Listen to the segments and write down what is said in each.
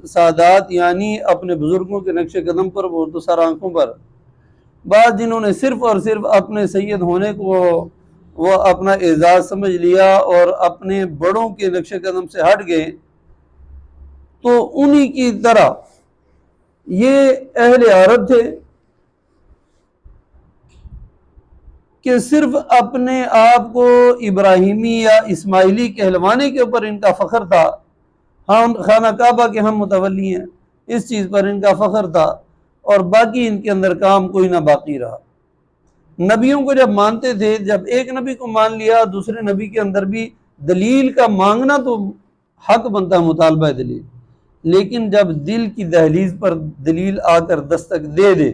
سادات یعنی اپنے بزرگوں کے نقش قدم پر وہ تو سر آنکھوں پر، بعض جنہوں نے صرف اور صرف اپنے سید ہونے کو وہ اپنا اعزاز سمجھ لیا اور اپنے بڑوں کے نقش قدم سے ہٹ گئے، تو انہی کی طرح یہ اہل عرب تھے کہ صرف اپنے آپ کو ابراہیمی یا اسماعیلی کہلوانے کے اوپر ان کا فخر تھا، خانہ کعبہ کے ہم متولی ہیں اس چیز پر ان کا فخر تھا، اور باقی ان کے اندر کام کوئی نہ باقی رہا۔ نبیوں کو جب مانتے تھے، جب ایک نبی کو مان لیا، دوسرے نبی کے اندر بھی دلیل کا مانگنا تو حق بنتا ہے، مطالبہ دلیل، لیکن جب دل کی دہلیز پر دلیل آ کر دستک دے دے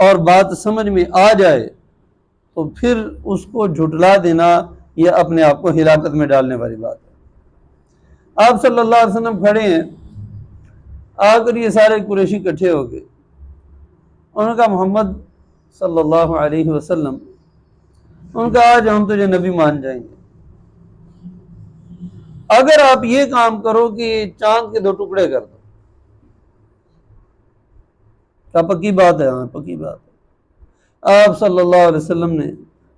اور بات سمجھ میں آ جائے تو پھر اس کو جھٹلا دینا یہ اپنے آپ کو ہلاکت میں ڈالنے والی بات ہے۔ آپ صلی اللہ علیہ وسلم کھڑے ہیں، آ کر یہ سارے قریشی اکٹھے ہو گئے، انہوں نے کہا محمد صلی اللہ علیہ وسلم، انہوں نے کہا آج ہم تجھے نبی مان جائیں گے اگر آپ یہ کام کرو کہ چاند کے 2 ٹکڑے کر دو۔ کہا پکی بات ہے، ہاں پکی بات ہے۔ آپ صلی اللہ علیہ وسلم نے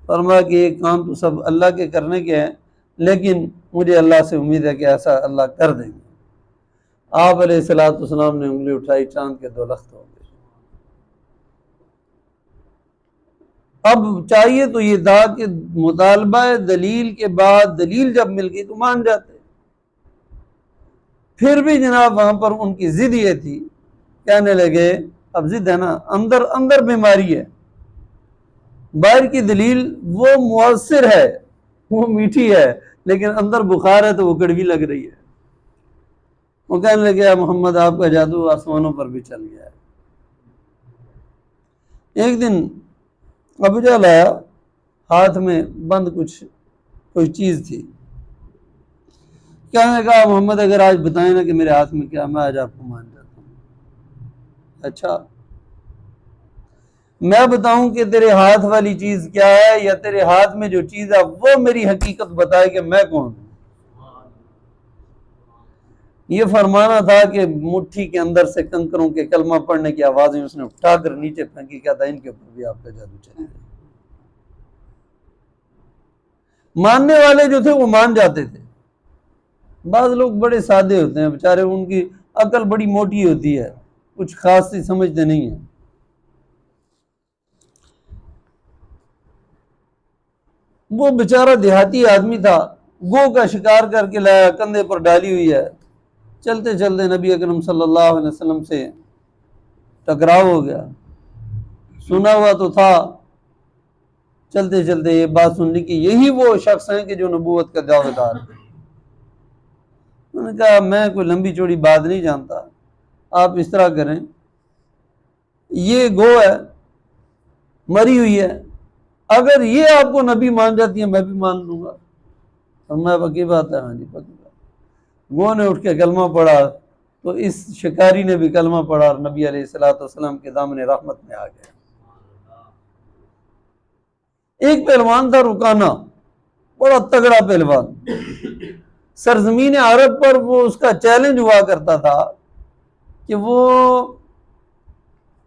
فرمایا کہ یہ کام تو سب اللہ کے کرنے کے ہیں، لیکن مجھے اللہ سے امید ہے کہ ایسا اللہ کر دیں گے۔ آپ علیہ السلام نے انگلی اٹھائی، چاند کے 2 لخت ہو گئے۔ اب چاہیے تو یہ تھا کہ مطالبہ دلیل کے بعد دلیل جب مل گئی تو مان جاتے، پھر بھی جناب وہاں پر ان کی ضد یہ تھی، کہنے لگے اب ضد ہے نا، اندر بیماری ہے، باہر کی دلیل وہ مؤثر ہے، وہ میٹھی ہے، لیکن اندر بخار ہے تو وہ کڑوی لگ رہی ہے۔ وہ کہنے لگے محمد آپ کا جادو آسمانوں پر بھی چل گیا ہے۔ ایک دن ابو جہل آیا، ہاتھ میں بند کوئی چیز تھی، کہنے لگا محمد اگر آج بتائیں نا کہ میرے ہاتھ میں کیا، میں آج آپ کو مان جاتا ہوں۔ اچھا میں بتاؤں کہ تیرے ہاتھ والی چیز کیا ہے، یا تیرے ہاتھ میں جو چیز ہے وہ میری حقیقت بتائے کہ میں کون ہوں؟ یہ فرمانا تھا کہ مٹھی کے اندر سے کنکروں کے کلمہ پڑھنے کی آوازیں اس نے اٹھا کر نیچے پھینکی، کیا تھا ان کے اوپر بھی آپ کا جادو چلے گا۔ ماننے والے جو تھے وہ مان جاتے تھے، بعض لوگ بڑے سادے ہوتے ہیں بیچارے، ان کی عقل بڑی موٹی ہوتی ہے، کچھ خاص سی سمجھتے نہیں ہیں۔ وہ بیچارہ دیہاتی آدمی تھا، گو کا شکار کر کے لایا، کندھے پر ڈالی ہوئی ہے، چلتے چلتے نبی اکرم صلی اللہ علیہ وسلم سے ٹکراؤ ہو گیا، سنا ہوا تو تھا، چلتے چلتے یہ بات سن لی کہ یہی وہ شخص ہیں کہ جو نبوت کا دعویٰ دار ہے۔ انہوں نے کہا میں کوئی لمبی چوڑی بات نہیں جانتا، آپ اس طرح کریں، یہ گو ہے، مری ہوئی ہے، اگر یہ آپ کو نبی مان جاتی ہے میں بھی مان لوں گا۔ اور میں پکی بات ہے، ہاں جی پکی بات۔ گو نے اٹھ کے کلمہ پڑھا تو اس شکاری نے بھی کلمہ پڑھا اور نبی علیہ السلام کے دامن رحمت میں آ گیا۔ ایک پہلوان تھا رکانہ، بڑا تگڑا پہلوان، سرزمین عرب پر وہ اس کا چیلنج ہوا کرتا تھا کہ وہ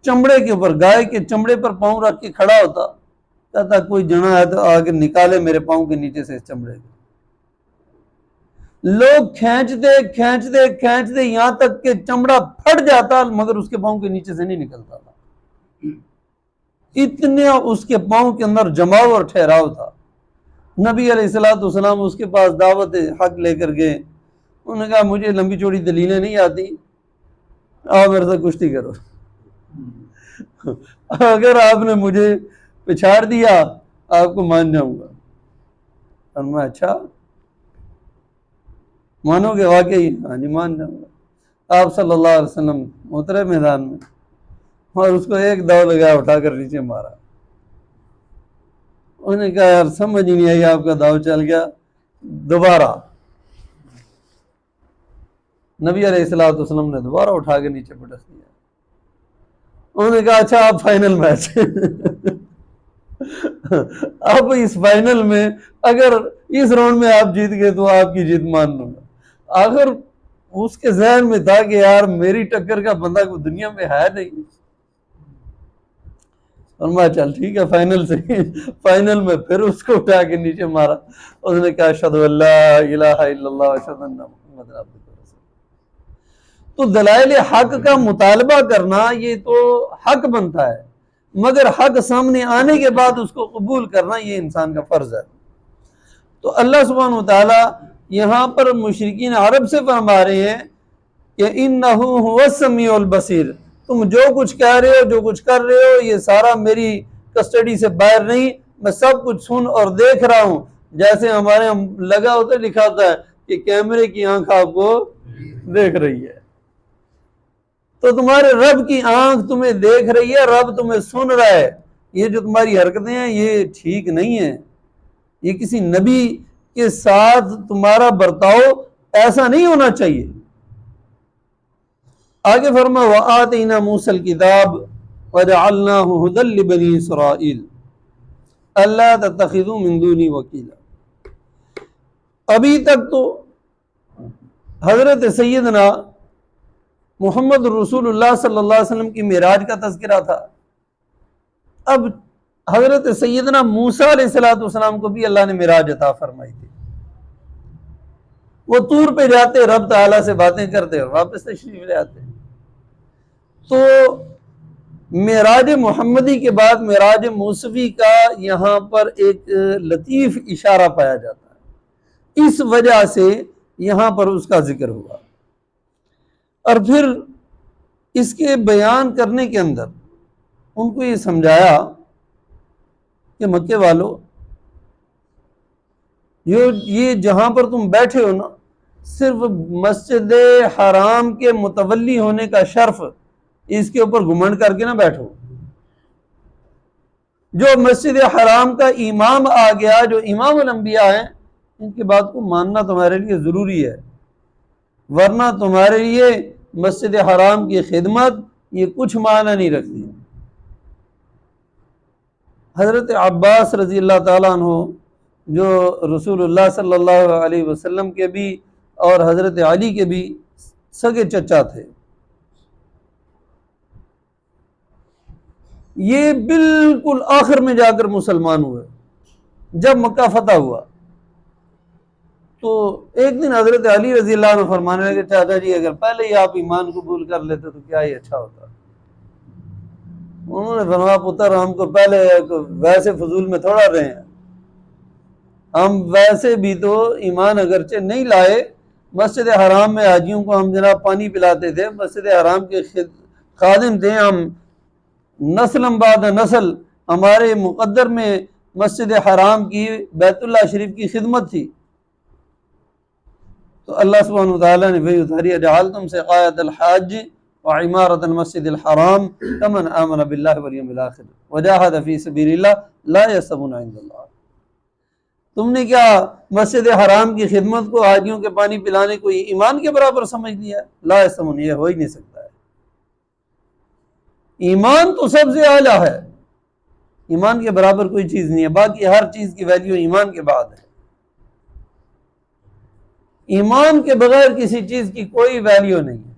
چمڑے کے اوپر، گائے کے چمڑے پر پاؤں رکھ کے کھڑا ہوتا، کہتا کوئی جنا ہے تو آگے نکالے میرے پاؤں کے نیچے سے اس چمڑے کو۔ لوگ کھینچتے یہاں تک کہ چمڑا پھٹ جاتا مگر اس کے پاؤں کے نیچے سے نہیں نکلتا تھا، اتنے اس کے پاؤں کے اندر جماؤ اور ٹھہراؤ تھا۔ نبی علیہ السلام اس کے پاس دعوت حق لے کر گئے، انہوں نے کہا مجھے لمبی چوڑی دلیلیں نہیں آتی، آؤ میرے سے کشتی کرو، اگر آپ نے مجھے پچھاڑ دیا آپ کو مان جاؤں گا۔ فرمایا اچھا مانو گے واقعی؟ ہاں جی مان جاؤں گا۔ آپ صلی اللہ علیہ وسلم اترے میدان میں اور اس کو ایک داؤ لگایا، اٹھا کر نیچے مارا۔ انہوں نے کہا یار سمجھ ہی نہیں آئی، آپ کا داؤ چل گیا۔ دوبارہ نبی علیہ السلام نے دوبارہ اٹھا کے نیچے پٹک دیا۔ انہوں نے کہا اچھا آپ فائنل میچ اب اس فائنل میں اگر اس راؤنڈ میں آپ جیت گئے تو آپ کی جیت مان لوں گا۔ آخر اس کے ذہن میں تھا کہ یار میری ٹکر کا بندہ کوئی دنیا میں ہے نہیں. فرمایا چل ٹھیک ہے فائنل میں پھر اس کو اٹھا کے نیچے مارا. اس نے کہا اشہد ان لا الہ الا اللہ اشہد ان محمد عبدہ ورسولہ. تو دلائل حق کا مطالبہ کرنا یہ تو حق بنتا ہے، مگر حق سامنے آنے کے بعد اس کو قبول کرنا یہ انسان کا فرض ہے. تو اللہ سبحانہ وتعالی یہاں پر مشرکین عرب سے فرما رہے ہیں کہ انہ هو السمیع البصیر، تم جو کچھ کہہ رہے ہو، جو کچھ کر رہے ہو، یہ سارا میری کسٹڈی سے باہر نہیں، میں سب کچھ سن اور دیکھ رہا ہوں. جیسے ہمارے لگا ہوتا ہے، لکھا ہوتا ہے کہ کیمرے کی آنکھ آپ کو دیکھ رہی ہے. تو تمہارے رب کی آنکھ تمہیں دیکھ رہی ہے، رب تمہیں سن رہا ہے. یہ جو تمہاری حرکتیں ہیں یہ ٹھیک نہیں ہیں. یہ کسی نبی کے ساتھ تمہارا برتاؤ ایسا نہیں ہونا چاہیے. آگے فرما وَآتَيْنَا مُوسَى الْكِتَابَ وَجَعَلْنَاهُ هُدًى لِبَنِي إِسْرَائِيلَ أَلَّا تَتَّخِذُوا مِن دُونِي وَكِيلًا. ابھی تک تو حضرت سیدنا محمد رسول اللہ صلی اللہ علیہ وسلم کی معراج کا تذکرہ تھا. اب حضرت سیدنا موسیٰ علیہ السلام کو بھی اللہ نے معراج عطا فرمائی تھی. وہ طور پہ جاتے، رب تعالیٰ سے باتیں کرتے اور واپس تشریف لے آتے. تو معراج محمدی کے بعد معراج موسوی کا یہاں پر ایک لطیف اشارہ پایا جاتا ہے، اس وجہ سے یہاں پر اس کا ذکر ہوا. اور پھر اس کے بیان کرنے کے اندر ان کو یہ سمجھایا کہ مکے والو یہ جہاں پر تم بیٹھے ہو نا، صرف مسجد حرام کے متولی ہونے کا شرف اس کے اوپر گھمنڈ کر کے نہ بیٹھو. جو مسجد حرام کا امام آ گیا، جو امام الانبیاء ہیں، ان کی بات کو ماننا تمہارے لیے ضروری ہے، ورنہ تمہارے لیے مسجد حرام کی خدمت یہ کچھ معنی نہیں رکھتی. حضرت عباس رضی اللہ تعالیٰ عنہ جو رسول اللہ صلی اللہ علیہ وسلم کے بھی اور حضرت علی کے بھی سگے چچا تھے، یہ بالکل آخر میں جا کر مسلمان ہوئے. جب مکہ فتح ہوا تو ایک دن حضرت علی رضی اللہ عنہ فرمانے لگے چاچا جی اگر پہلے ہی آپ ایمان قبول کر لیتے تو کیا ہی اچھا ہوتا. انہوں نے فرمایا پتر ہم کو پہلے ویسے فضول میں تھوڑا رہے ہیں، ہم ویسے بھی تو ایمان اگرچہ نہیں لائے، مسجد حرام میں حاجیوں کو ہم جناب پانی پلاتے تھے، مسجد حرام کے خادم تھے ہم، نسل بعد نسل ہمارے مقدر میں مسجد حرام کی بیت اللہ شریف کی خدمت تھی. تو اللہ سبحانہ وتعالیٰ نے وحی اتاری اجعلتم سقایۃ الحاج وعمارۃ المسجد الحرام کمن آمن باللہ والیوم الآخر وجاہد فی سبیل اللہ لا یحسبون عند اللہ. تم نے کیا مسجد حرام کی خدمت کو، حاجیوں کے پانی پلانے کو ایمان کے برابر سمجھ لیا؟ لا یحسبون، یہ ہو ہی نہیں سکتا ہے. ایمان تو سب سے اعلیٰ ہے، ایمان کے برابر کوئی چیز نہیں ہے. باقی ہر چیز کی ویلیو ایمان کے بعد ہے. ایمان کے بغیر کسی چیز کی کوئی ویلیو نہیں ہے.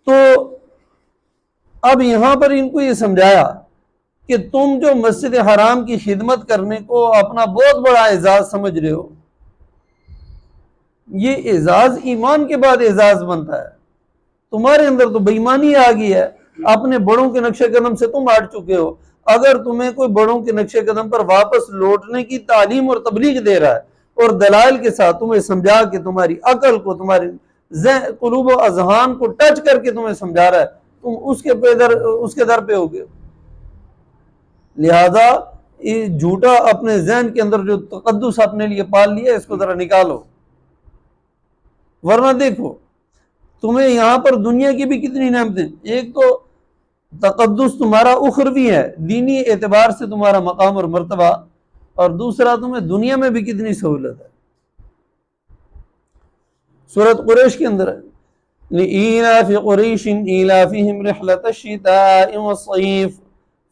تو اب یہاں پر ان کو یہ سمجھایا کہ تم جو مسجد حرام کی خدمت کرنے کو اپنا بہت بڑا اعزاز سمجھ رہے ہو، یہ اعزاز ایمان کے بعد اعزاز بنتا ہے. تمہارے اندر تو بے ایمانی آ گئی ہے، اپنے بڑوں کے نقش قدم سے تم ہٹ چکے ہو. اگر تمہیں کوئی بڑوں کے نقش قدم پر واپس لوٹنے کی تعلیم اور تبلیغ دے رہا ہے اور دلائل کے ساتھ تمہیں سمجھا کے تمہاری عقل کو، تمہاری قلوب و اذہان کو ٹچ کر کے تمہیں سمجھا رہا ہے، تم اس کے در پہ ہوگے. لہذا یہ جھوٹا اپنے ذہن کے اندر جو تقدس اپنے لیے پال لیا اس کو ذرا نکالو. ورنہ دیکھو تمہیں یہاں پر دنیا کی بھی کتنی نعمتیں، ایک تو تقدس تمہارا اخروی ہے، دینی اعتبار سے تمہارا مقام اور مرتبہ، اور دوسرا تمہیں دنیا میں بھی کتنی سہولت ہے. سورۃ قریش کے اندر ہے لِإِيلَافِ قُرَيْشٍ إِيلَافِهِمْ رِحْلَةَ الشِّتَاءِ وَالصَّيْفِ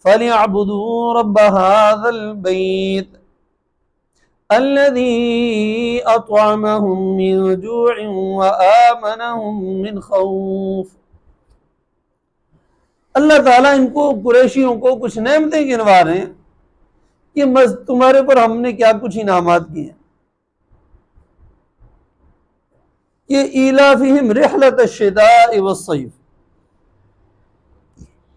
فَلْيَعْبُدُوا رَبَّ هَذَا الْبَيْتِ الذی اطعمہم من جوع وآمنہم من خوف۔ اللہ تعالیٰ ان کو قریشیوں کو کچھ نعمتیں گنوا رہے ہیں کہ تمہارے پر ہم نے کیا کچھ انعامات کیے ہیں، کہ ایلافہم رحلۃ الشتاء والصیف،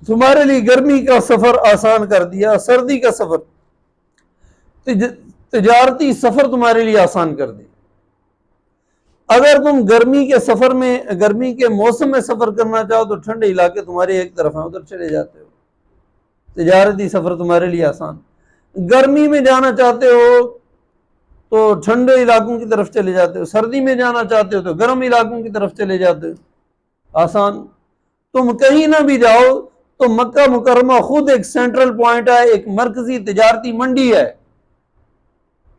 تمہارے لیے گرمی کا سفر آسان کر دیا، سردی کا سفر، تجارتی سفر تمہارے لیے آسان کر دیا۔ اگر تم گرمی کے سفر میں، گرمی کے موسم میں سفر کرنا چاہو تو ٹھنڈے علاقے تمہارے ایک طرف ہیں، ادھر چلے جاتے ہو، تجارتی سفر تمہارے لیے آسان۔ گرمی میں جانا چاہتے ہو تو ٹھنڈے علاقوں کی طرف چلے جاتے ہو، سردی میں جانا چاہتے ہو تو گرم علاقوں کی طرف چلے جاتے ہو، آسان۔ تم کہیں نہ بھی جاؤ تو مکہ مکرمہ خود ایک سینٹرل پوائنٹ ہے، ایک مرکزی تجارتی منڈی ہے،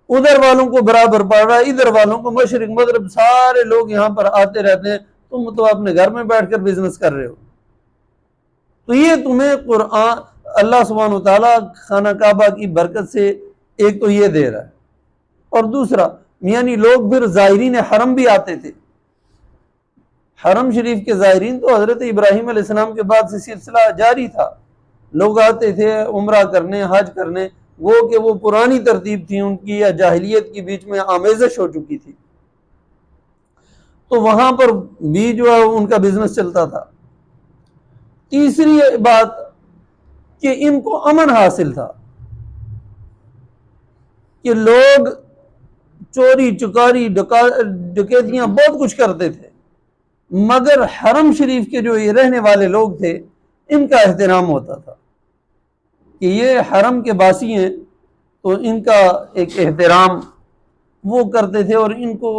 ادھر والوں کو برابر پڑ رہا ہے، ادھر والوں کو، مشرق مغرب سارے لوگ یہاں پر آتے رہتے ہیں، تم تو اپنے گھر میں بیٹھ کر بزنس کر رہے ہو۔ تو یہ تمہیں قرآن، اللہ سبحانہ وتعالیٰ خانہ کعبہ کی برکت سے ایک تو یہ دے رہا ہے، اور دوسرا یعنی لوگ پھر زائرین حرم بھی آتے تھے۔ حرم شریف کے زائرین تو حضرت ابراہیم علیہ السلام کے بعد سے سلسلہ جاری تھا، لوگ آتے تھے عمرہ کرنے، حج کرنے، وہ کہ وہ پرانی ترتیب تھی ان کی، یا جاہلیت کی بیچ میں آمیزش ہو چکی تھی، تو وہاں پر بھی جو ہے ان کا بزنس چلتا تھا۔ تیسری بات کہ ان کو امن حاصل تھا، کہ لوگ چوری چکاری ڈکیتیاں بہت کچھ کرتے تھے، مگر حرم شریف کے جو یہ رہنے والے لوگ تھے ان کا احترام ہوتا تھا کہ یہ حرم کے باسی ہیں، تو ان کا ایک احترام وہ کرتے تھے، اور ان کو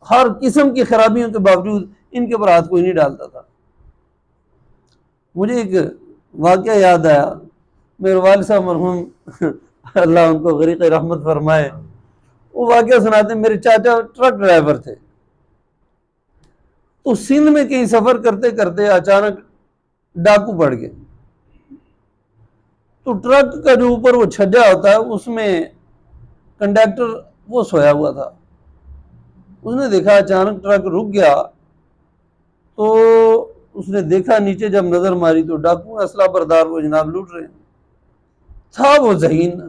ہر قسم کی خرابیوں کے باوجود ان کے اوپر ہاتھ کوئی نہیں ڈالتا تھا۔ مجھے ایک واقعہ یاد آیا، میرے والد صاحب مرحوم اللہ ان کو غریق رحمت فرمائے، وہ واقعہ سناتے ہیں، میرے چاچا ٹرک ڈرائیور تھے، تو سندھ میں کہیں سفر کرتے کرتے اچانک ڈاکو پڑ گئے، تو ٹرک کا جو اوپر وہ چھجا ہوتا ہے اس میں کنڈکٹر وہ سویا ہوا تھا، اس نے دیکھا اچانک ٹرک رک گیا، تو اس نے دیکھا نیچے، جب نظر ماری تو ڈاکو اسلحہ بردار وہ جناب لوٹ رہے ہیں۔ تھا وہ ذہین،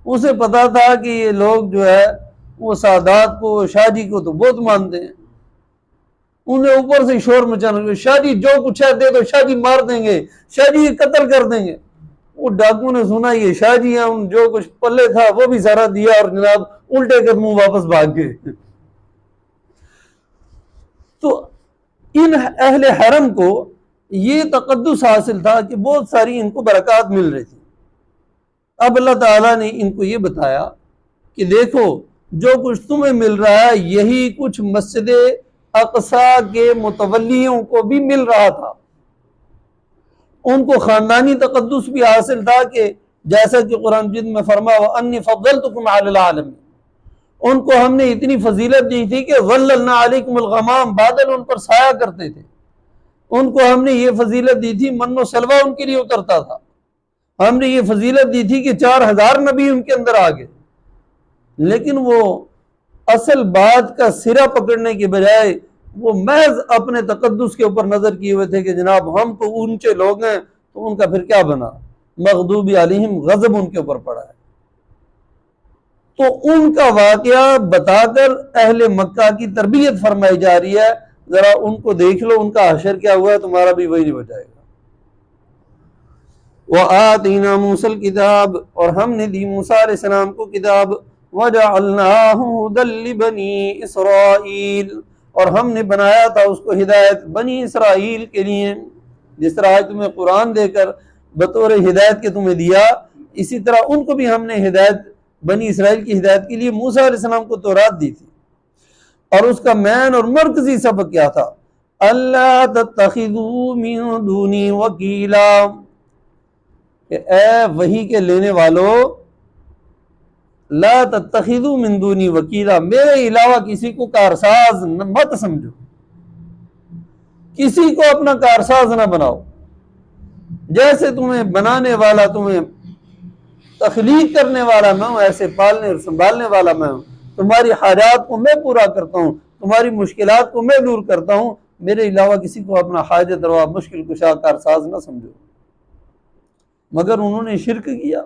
اسے پتا تھا کہ یہ لوگ جو ہے وہ سادات کو، شاہ جی کو تو بہت مانتے ہیں، انہیں اوپر سے شور مچانا کہ شاہ جی جو کچھ ہے دے دو، شاہ جی مار دیں گے، شاہ جی قتل کر دیں گے۔ وہ ڈاکو نے سنا یہ شاہ جی ہیں، ان جو کچھ پلے تھا وہ بھی سارا دیا، اور جناب الٹے قدموں واپس بھاگ گئے۔ تو ان اہل حرم کو یہ تقدس حاصل تھا کہ بہت ساری ان کو برکات مل رہی تھی۔ اب اللہ تعالیٰ نے ان کو یہ بتایا کہ دیکھو جو کچھ تمہیں مل رہا ہے یہی کچھ مسجد اقصیٰ کے متولیوں کو بھی مل رہا تھا، ان کو خاندانی تقدس بھی حاصل تھا، کہ جیسا کہ قرآن مجید میں فرمایا وَأَنِّي فَضَّلْتُكُمْ عَلَى الْعَالَمِينَ، ان کو ہم نے اتنی فضیلت دی تھی کہ ظَلَّلْنَا عَلَيْكُمُ الْغَمَامَ، بادل ان پر سایہ کرتے تھے، ان کو ہم نے یہ فضیلت دی تھی، من و سلوہ ان کے لیے اترتا تھا، ہم نے یہ فضیلت دی تھی کہ 4000 نبی ان کے اندر آ گئے، لیکن وہ اصل بات کا سرا پکڑنے کے بجائے وہ محض اپنے تقدس کے اوپر نظر کیے ہوئے تھے کہ جناب ہم تو اونچے لوگ ہیں، تو ان کا پھر کیا بنا، مغضوب علیہم، غضب ان کے اوپر پڑا ہے۔ تو ان کا واقعہ بتا کر اہل مکہ کی تربیت فرمائی جا رہی ہے، ذرا ان کو دیکھ لو ان کا حشر کیا ہوا ہے، تمہارا بھی وہی ہو جائے گا۔ وَآتَيْنَا مُوسَى الْكِتَابَ، اور ہم نے دی موسیٰ علیہ السلام کو کتاب، وَجَعَلْنَاهُ هُدًى لِبَنِي إِسْرَائِيلَ، اور ہم نے بنایا تھا اس کو ہدایت بنی اسرائیل کے لیے، جس طرح تمہیں قرآن دے کر بطور ہدایت کے تمہیں دیا، اسی طرح ان کو بھی ہم نے ہدایت، بنی اسرائیل کی ہدایت کے لیے موسیٰ علیہ السلام کو تورات دی تھی، اور اس کا مین اور مرکزی سبق کیا تھا، اللہ تتخذوا من دونی وکیلا، کہ اے وحی کے لینے والو، لا تتخذوا من دونی وکیلا، میرے علاوہ کسی کو کارساز مت سمجھو، کسی کو اپنا کارساز نہ بناؤ، جیسے تمہیں بنانے والا تمہیں تخلیق کرنے والا میں ہوں، ایسے پالنے اور سنبھالنے والا میں ہوں، تمہاری حاجات کو میں پورا کرتا ہوں، تمہاری مشکلات کو میں دور کرتا ہوں، میرے علاوہ کسی کو اپنا حاجت روا مشکل کشا کارساز نہ سمجھو۔ مگر انہوں نے شرک کیا،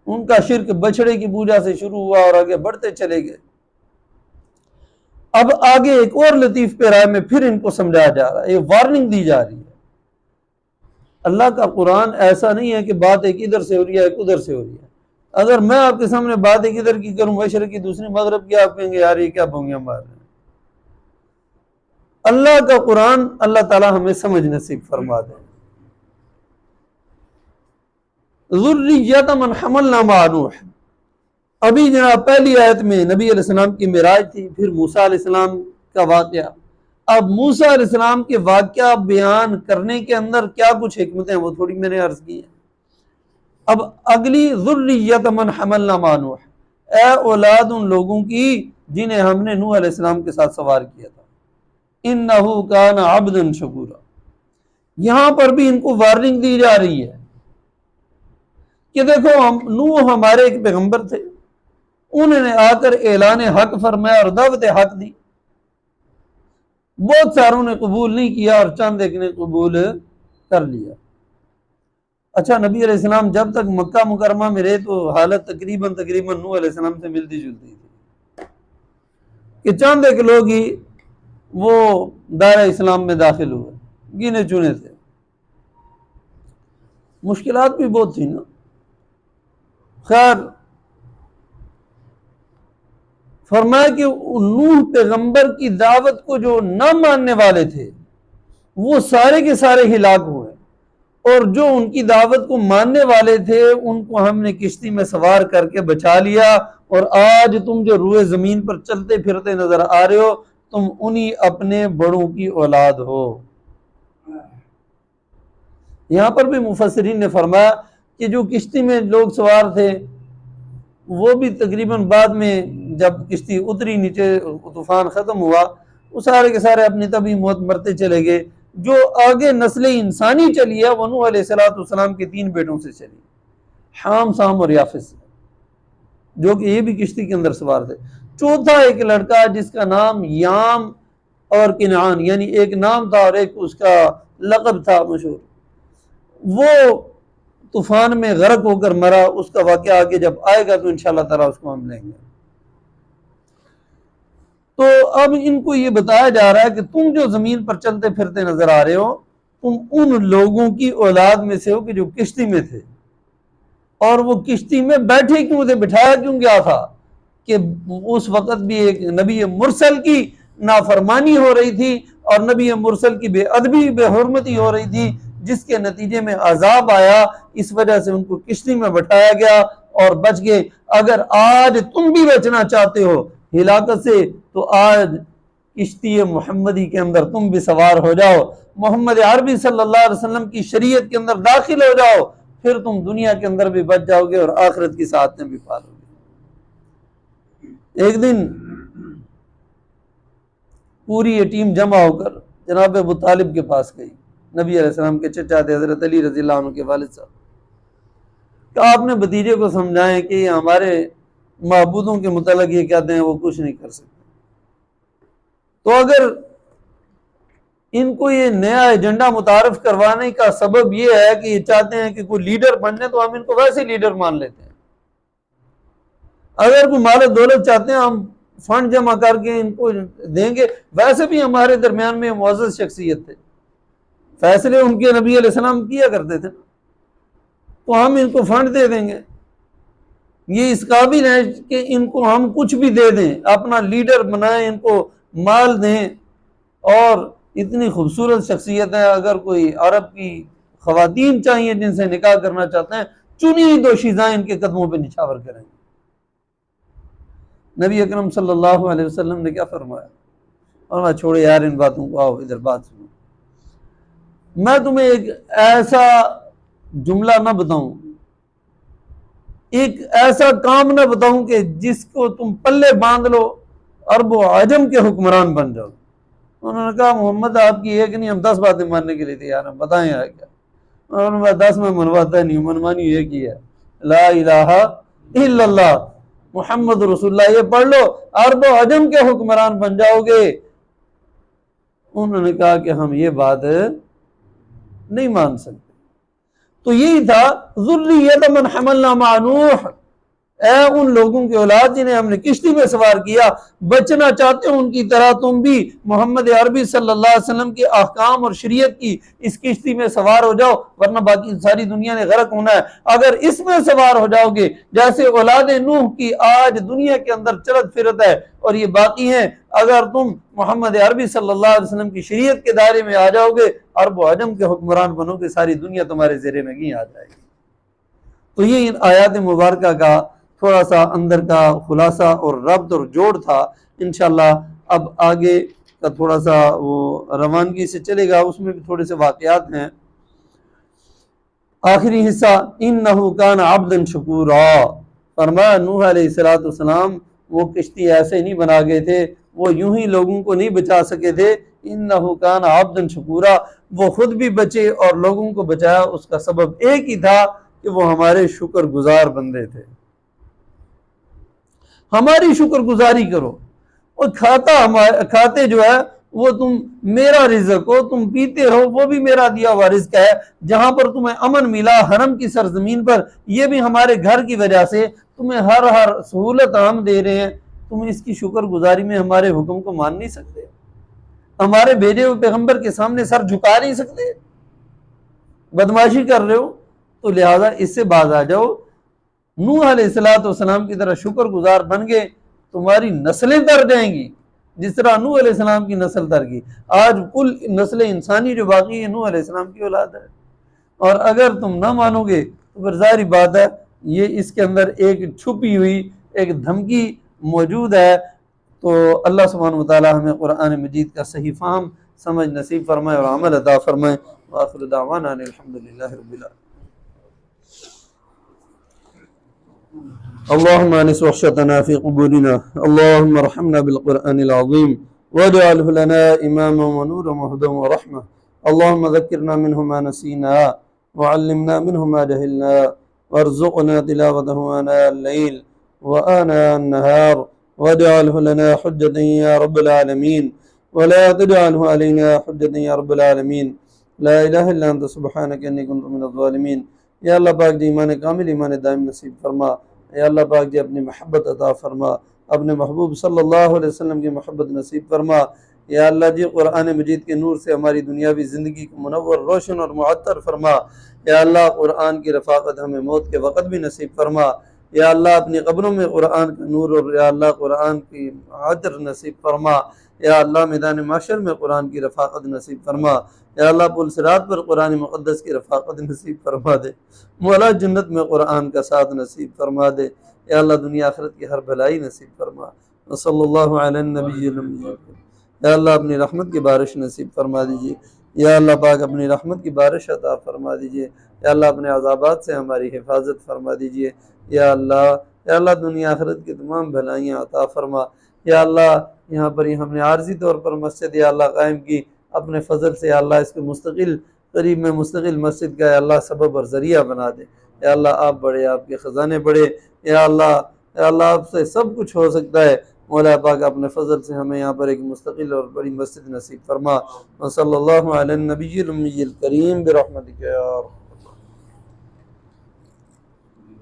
ان کا شرک بچڑے کی پوجا سے شروع ہوا اور آگے بڑھتے چلے گئے۔ اب آگے ایک اور لطیف پیرائے میں پھر ان کو سمجھایا جا رہا ہے، یہ وارننگ دی جا رہی ہے۔ اللہ کا قرآن ایسا نہیں ہے کہ بات ایک ادھر سے ہو رہی ہے ایک ادھر سے ہو رہی ہے۔ اگر میں آپ کے سامنے بات ایک ادھر کی کروں مشرق کی دوسری مغرب کی، آپ کہیں گے یار یہ کیا بھونگیاں مار رہے ہیں۔ اللہ کا قرآن اللہ تعالی ہمیں سمجھ نصیب فرما دے۔ ذریۃ من حملنا مع نوح، ابھی جناب پہلی آیت میں نبی علیہ السلام کی معراج تھی، پھر موسیٰ علیہ السلام کا واقعہ۔ اب موسیٰ علیہ السلام کے واقعہ بیان کرنے کے اندر کیا کچھ حکمتیں وہ تھوڑی میں نے عرض کی ہیں۔ اب اگلی ذریۃ من حملنا مع نوح، اے اولاد ان لوگوں کی جنہیں ہم نے نوح علیہ السلام کے ساتھ سوار کیا تھا، انہ کان عبدا شکورا۔ یہاں پر بھی ان کو وارننگ دی جا رہی ہے کہ دیکھو نوح ہمارے ایک پیغمبر تھے، انہوں نے آ کر اعلان حق فرمایا اور دعوت حق دی، بہت ساروں نے قبول نہیں کیا اور چند ایک نے قبول کر لیا۔ اچھا نبی علیہ السلام جب تک مکہ مکرمہ میں رہے تو حالت تقریباً نوح علیہ السلام سے ملتی جلتی تھی کہ چند ایک لوگ ہی وہ دائرہ اسلام میں داخل ہوئے، گنے چنے تھے، مشکلات بھی بہت تھی نا۔ خیر فرمایا کہ نوح پیغمبر کی دعوت کو جو نہ ماننے والے تھے وہ سارے کے سارے ہلاک ہوئے، اور جو ان کی دعوت کو ماننے والے تھے ان کو ہم نے کشتی میں سوار کر کے بچا لیا، اور آج تم جو روئے زمین پر چلتے پھرتے نظر آ رہے ہو تم انہی اپنے بڑوں کی اولاد ہو۔ یہاں پر بھی مفسرین نے فرمایا کہ جو کشتی میں لوگ سوار تھے وہ بھی تقریباً بعد میں جب کشتی اتری نیچے طوفان ختم ہوا وہ سارے کے سارے اپنی طبعی موت مرتے چلے گئے۔ جو آگے نسل انسانی چلی ہے وہ نوح علیہ السلام کے 3 بیٹوں سے چلی، حام، سام اور یافس، جو کہ یہ بھی کشتی کے اندر سوار تھے۔ چوتھا ایک لڑکا جس کا نام یام اور کنعان، یعنی ایک نام تھا اور ایک اس کا لقب تھا مشہور، وہ طوفان میں غرق ہو کر مرا۔ اس کا واقعہ آگے جب آئے گا تو انشاءاللہ تعالیٰ اس کو ہم لیں گے۔ تو اب ان کو یہ بتایا جا رہا ہے کہ تم جو زمین پر چلتے پھرتے نظر آ رہے ہو تم ان لوگوں کی اولاد میں سے ہو کہ جو کشتی میں تھے، اور وہ کشتی میں بیٹھے کیوں تھے، بٹھایا کیوں گیا تھا کہ اس وقت بھی ایک نبی مرسل کی نافرمانی ہو رہی تھی اور نبی مرسل کی بے ادبی بے حرمتی ہو رہی تھی، جس کے نتیجے میں عذاب آیا، اس وجہ سے ان کو کشتی میں بٹھایا گیا اور بچ گئے۔ اگر آج تم بھی بچنا چاہتے ہو ہلاکت سے تو آج کشتی محمدی کے اندر تم بھی سوار ہو جاؤ، محمد عربی صلی اللہ علیہ وسلم کی شریعت کے اندر داخل ہو جاؤ، پھر تم دنیا کے اندر بھی بچ جاؤ گے اور آخرت کی سعادتیں بھی پالو گے۔ ایک دن پوری یہ ٹیم جمع ہو کر جناب ابو طالب کے پاس گئی، نبی علیہ السلام کے چچا تھے حضرت علی رضی اللہ عنہ کے والد صاحب، کہ آپ نے بھتیجے کو سمجھائیں کہ یہ ہمارے معبودوں کے متعلق یہ کہتے ہیں وہ کچھ نہیں کر سکتے، تو اگر ان کو یہ نیا ایجنڈا متعارف کروانے کا سبب یہ ہے کہ یہ چاہتے ہیں کہ کوئی لیڈر بن جائے تو ہم ان کو ویسے لیڈر مان لیتے ہیں، اگر کوئی مال و دولت چاہتے ہیں ہم فنڈ جمع کر کے ان کو دیں گے، ویسے بھی ہمارے درمیان میں معزز شخصیت تھے، فیصلے ان کے نبی علیہ السلام کیا کرتے تھے، تو ہم ان کو فنڈ دے دیں گے، یہ اس قابل ہے کہ ان کو ہم کچھ بھی دے دیں، اپنا لیڈر بنائیں، ان کو مال دیں، اور اتنی خوبصورت شخصیت ہے، اگر کوئی عرب کی خواتین چاہیے جن سے نکاح کرنا چاہتے ہیں چنی ہوئی 2 شیزائیں ان کے قدموں پہ نچھاور کریں گے۔ نبی اکرم صلی اللہ علیہ وسلم نے کیا فرمایا؟ اور چھوڑے یار ان باتوں کو، آؤ ادھر بات سنو، میں تمہیں ایک ایسا جملہ نہ بتاؤں، ایک ایسا کام نہ بتاؤں کہ جس کو تم پلے باندھ لو عرب و عجم کے حکمران بن جاؤ۔ انہوں نے کہا محمد آپ کی ایک نہیں ہم 10 باتیں ماننے کے لیے تیار ہیں، بتائیں کیا؟ اور میں 10 میں منواتا نہیں، منمانی یہ کی ہے لا الہ الا اللہ محمد رسول اللہ، یہ پڑھ لو عرب و عجم کے حکمران بن جاؤ گے۔ انہوں نے کہا کہ ہم یہ بات نہیں مان سکتے۔ تو یہی تھا ذریۃ من حملنا مع نوح، اے ان لوگوں کی اولاد جنہیں ہم نے کشتی میں سوار کیا، بچنا چاہتے ہو ان کی طرح تم بھی محمد عربی صلی اللہ علیہ وسلم کے احکام اور شریعت کی اس کشتی میں سوار ہو جاؤ، ورنہ باقی ساری دنیا نے غرق ہونا ہے۔ اگر اس میں سوار ہو جاؤ گے جیسے اولاد نوح کی آج دنیا کے اندر چلت پھرت ہے اور یہ باقی ہیں، اگر تم محمد عربی صلی اللہ علیہ وسلم کی شریعت کے دائرے میں آ جاؤ گے، عرب و عجم کے حکمران بنو گے، ساری دنیا تمہارے زیر نگیں آ جائے گی۔ تو یہ ان آیات مبارکہ کا تھوڑا سا اندر کا خلاصہ اور ربط اور جوڑ تھا۔ انشاءاللہ اب آگے کا تھوڑا سا وہ روانگی سے چلے گا، اس میں بھی تھوڑے سے واقعات ہیں۔ آخری حصہ انہو کان عبدا شکورا، فرمایا نوح علیہ السلام وہ کشتی ایسے نہیں بنا گئے تھے، وہ یوں ہی لوگوں کو نہیں بچا سکے تھے۔ انہو کان عبدا شکورا، وہ خود بھی بچے اور لوگوں کو بچایا، اس کا سبب ایک ہی تھا کہ وہ ہمارے شکر گزار بندے تھے۔ ہماری شکر گزاری کرو، اور کھاتے جو ہے وہ تم میرا رزق ہو، تم پیتے رہو وہ بھی میرا دیا ہوا رزق ہے، جہاں پر تمہیں امن ملا حرم کی سرزمین پر، یہ بھی ہمارے گھر کی وجہ سے، تمہیں ہر سہولت ہم دے رہے ہیں، تم اس کی شکر گزاری میں ہمارے حکم کو مان نہیں سکتے، ہمارے بھیجے ہوئے پیغمبر کے سامنے سر جھکا نہیں سکتے، بدماشی کر رہے ہو، تو لہذا اس سے باز آ جاؤ۔ نوح علیہ السلام کی طرح شکر گزار بن گئے، تمہاری نسلیں تر جائیں گی، جس طرح نوح علیہ السلام کی نسل تر گئی۔ آج کل نسل انسانی جو باقی ہے نوح علیہ السلام کی اولاد ہے، اور اگر تم نہ مانو گے تو پھر ظاہری بات ہے یہ اس کے اندر ایک چھپی ہوئی ایک دھمکی موجود ہے۔ تو اللہ سبحانہ وتعالی ہمیں قرآن مجید کا صحیح فہم سمجھ نصیب فرمائے اور عمل عطا فرمائے۔ وآخر دعوانا ان الحمدللہ رب العالمین۔ اللهم انس وحشتنا في قبورنا، اللهم ارحمنا بالقرآن العظيم واجعله لنا إماما ونورا وهدى ورحمة، اللهم ذكرنا منه ما نسينا وعلمنا منه ما جهلنا وارزقنا تلاوته آناء الليل وآناء النهار واجعله لنا حجة يا رب العالمين ولا تجعله علينا حجة يا رب العالمين، لا إله إلا أنت سبحانك إني كنت من الظالمين۔ یا اللہ پاک جی ایمان کامل ایمان دائم نصیب فرما، یا اللہ پاک جی اپنی محبت عطا فرما، اپنے محبوب صلی اللہ علیہ وسلم کی محبت نصیب فرما، یا اللہ جی قرآن مجید کے نور سے ہماری دنیاوی زندگی کو منور روشن اور معطر فرما، یا اللہ قرآن کی رفاقت ہمیں موت کے وقت بھی نصیب فرما، یا اللہ اپنی قبروں میں قرآن کا نور اور یا اللہ قرآن کی عطر نصیب فرما، یا اللہ میدان محشر میں قرآن کی رفاقت نصیب فرما، یا اللہ پل صراط پر قرآن مقدس کی رفاقت نصیب فرما دے، مولا جنت میں قرآن کا ساتھ نصیب فرما دے، یا اللہ دنیا آخرت کی ہر بھلائی نصیب فرما، وصلی اللہ علی النبی الامین۔ یا اللہ اپنی رحمت کی بارش نصیب فرما دیجیے، یا اللہ پاک اپنی رحمت کی بارش عطا فرما دیجیے، یا اللہ اپنے عذابات سے ہماری حفاظت فرما دیجیے، یا اللہ دنیا آخرت کی تمام بھلائیاں عطا فرما، یا اللہ یہاں پر ہم نے عارضی طور پر مسجد یا اللہ قائم کی، اپنے فضل سے یا اللہ اس کو مستقل قریب میں مستقل مسجد کا یا اللہ سبب اور ذریعہ بنا دے، یا اللہ آپ بڑے، آپ کے خزانے بڑے، یا اللہ آپ سے سب کچھ ہو سکتا ہے، مولا پاک اپنے فضل سے ہمیں یہاں پر ایک مستقل اور بڑی مسجد نصیب فرما، وصلی اللہ علی النبی الامی الکریم برحمتک یا رب۔